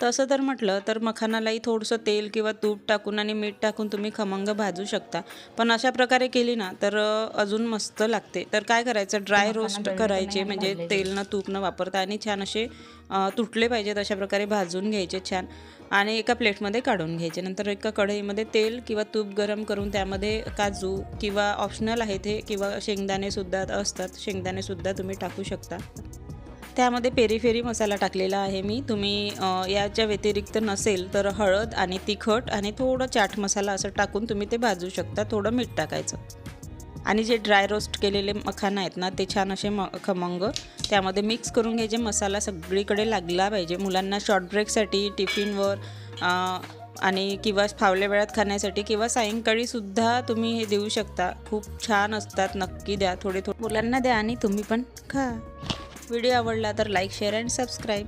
तसं तर म्हटलं तर मखानालाही थोडंसं तेल किंवा तूप टाकून आणि मीठ टाकून तुम्ही खमंग भाजू शकता. पण अशा प्रकारे केली ना तर अजून मस्त लागते. तर काय करायचं, ते ड्राय मखाना रोस्ट दळले तर नाही करायचे, आणि म्हणजे भाजले तेल जाईल. न तूप न वापरता, आणि छान असे तुटले पाहिजेत अशा प्रकारे भाजून घ्यायचे छान, आणि एका प्लेटमध्ये काढून घ्यायचे. नंतर एका कढईमध्ये तेल किंवा तूप गरम करून त्यामध्ये काजू किंवा ऑप्शनल आहे ते, किंवा शेंगदाणेसुद्धा असतात, शेंगदाणेसुद्धा तुम्ही टाकू शकता. त्यामध्ये पेरी फेरी मसाला टाकलेला आहे मी. तुम्ही याच्या व्यतिरिक्त नसेल तर हळद आणि तिखट आणि थोडं चाट मसाला असं टाकून तुम्ही ते भाजू शकता. थोडं मीठ टाकायचं. आणि जे ड्राय रोस्ट केलेले मखाना आहेत ना, ते छान असे खमंग त्यामध्ये मिक्स करून घ्यायचे. मसाला सगळीकडे लागला पाहिजे. मुलांना शॉर्ट ब्रेकसाठी, टिफिनवर आणि किंवा फावल्या वेळात खाण्यासाठी किंवा सायंकाळीसुद्धा तुम्ही हे देऊ शकता. खूप छान असतात. नक्की द्या. थोडे थोडे मुलांना द्या आणि तुम्ही पण खा. व्हिडिओ आवडला तर लाईक, शेअर अँड सबस्क्राईब.